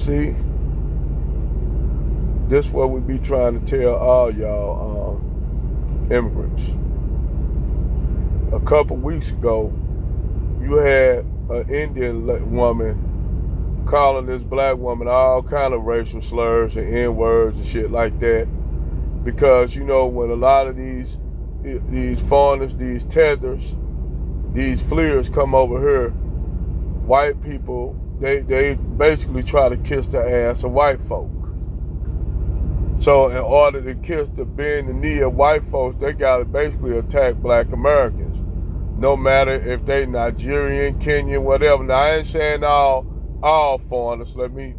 See, this is what we be trying to tell all y'all immigrants. A couple weeks ago, you had an Indian woman calling this black woman all kind of racial slurs and N-words and shit like that. Because, you know, when a lot of these foreigners, these tethers, these fleers come over here, white people, they basically try to kiss the ass of white folk. So in order to kiss the bend the knee of white folks, they gotta basically attack black Americans. No matter if they Nigerian, Kenyan, whatever. Now I ain't saying all foreigners, let me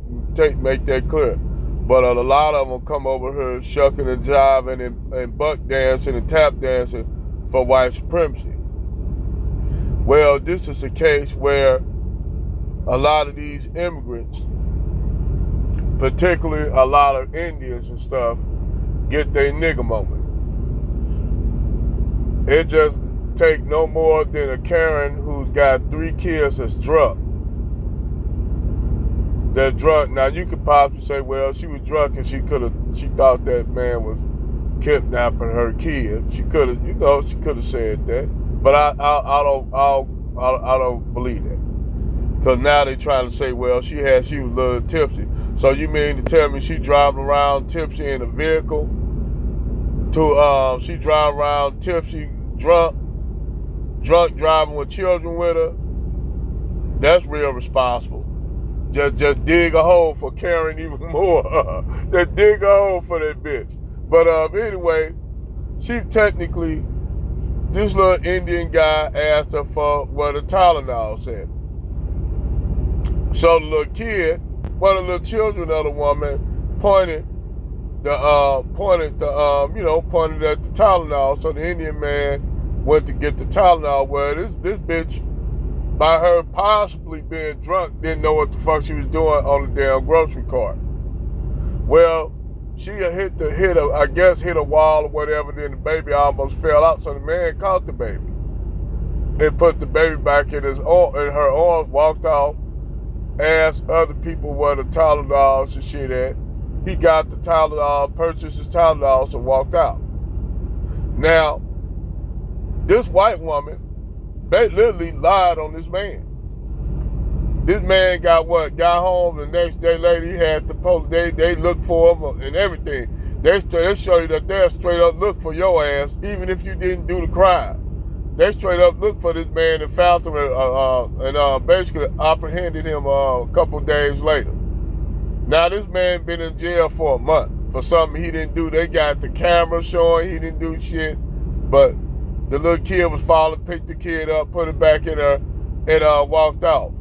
make that clear. But a lot of them come over here shucking and jiving and buck dancing and tap dancing for white supremacy. Well, this is a case where a lot of these immigrants, particularly a lot of Indians and stuff, get their nigga moment. It just take no more than a Karen who's got 3 kids that's drunk. They're drunk. Now you could possibly say, well, she was drunk and she thought that man was kidnapping her kid. She could have said that. But I don't believe that. Because now they trying to say, well, she was a little tipsy. So you mean to tell me she driving around tipsy in a vehicle? She driving around tipsy, drunk driving with children with her? That's real responsible. Just dig a hole for Karen even more. Just dig a hole for that bitch. But anyway, she technically, this little Indian guy asked her for what the Tylenol said. So the little kid, one of the little children of the woman, pointed at the Tylenol. So the Indian man went to get the Tylenol. Well, this bitch, by her possibly being drunk, didn't know what the fuck she was doing on the damn grocery cart. Well, she hit a wall or whatever, then the baby almost fell out, so the man caught the baby and put the baby back in her arms, walked off, asked other people where the Tylenols and shit at. He got the Tylenol, purchased his Tylenols, and walked out. Now, this white woman, they literally lied on this man. This man got home the next day later, he had the police, they looked for him and everything. They show you that they'll straight up look for your ass, even if you didn't do the crime. They straight up looked for this man and found him and basically apprehended him a couple days later. Now this man been in jail for a month for something he didn't do. They got the camera showing he didn't do shit, but the little kid was falling, picked the kid up, put it back in her, and walked off.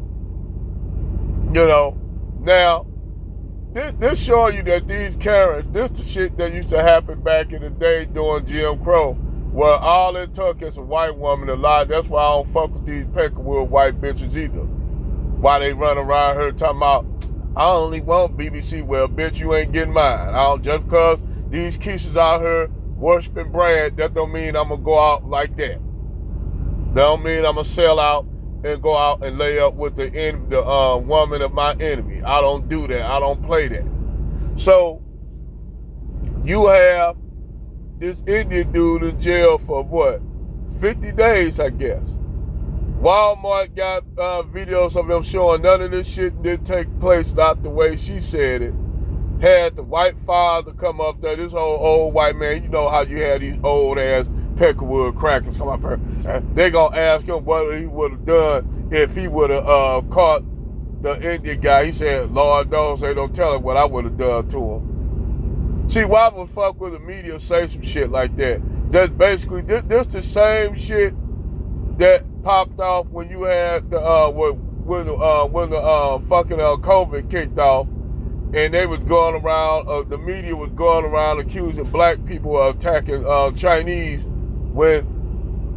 You know, now, this showing you that these Karens, this the shit that used to happen back in the day during Jim Crow, where all it took is a white woman to lie. That's why I don't fuck with these Peckerwood white bitches either. Why they run around here talking about, I only want BBC. Well, bitch, you ain't getting mine. Just because these Keishas out here worshiping Brad, that don't mean I'm gonna go out like that. That don't mean I'm gonna sell out and go out and lay up with the woman of my enemy. I don't do that. I don't play that. So you have this Indian dude in jail for what? 50 days, I guess. Walmart got videos of him showing none of this shit didn't take place not the way she said it. Had the white father come up there, this old white man, you know how you had these old ass Peckerwood crackers come up here. They gonna ask him what he would have done if he would have caught the Indian guy. He said, Lord knows they don't tell him what I would have done to him. See, why would fuck with the media say some shit like that? That's basically, this the same shit that popped off when you had the when the fucking COVID kicked off. And they was going around, the media was going around accusing black people of attacking Chinese, when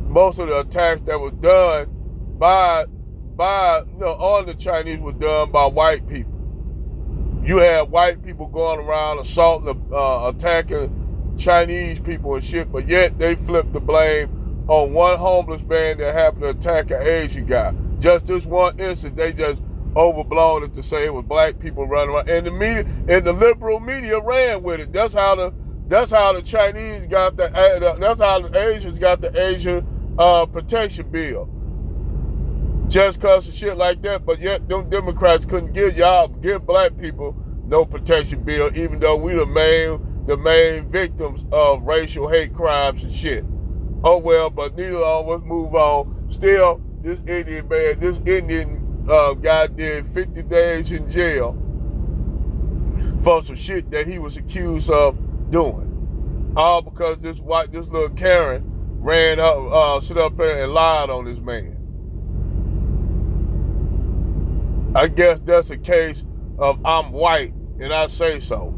most of the attacks that was done on the Chinese was done by white people. You had white people going around assaulting, attacking Chinese people and shit, but yet they flipped the blame on one homeless man that happened to attack an Asian guy. Just this one instance, they just overblown it to say it was black people running around. And the media and the liberal media ran with it. That's how the Chinese got that's how the Asians got the Asian protection bill. Just cause of shit like that, but yet them Democrats couldn't give black people no protection bill, even though we the main victims of racial hate crimes and shit. Oh well, but neither of us move on. Still, this Indian guy did 50 days in jail for some shit that he was accused of doing. All because this little Karen ran up, sit up there and lied on this man. I guess that's a case of I'm white and I say so.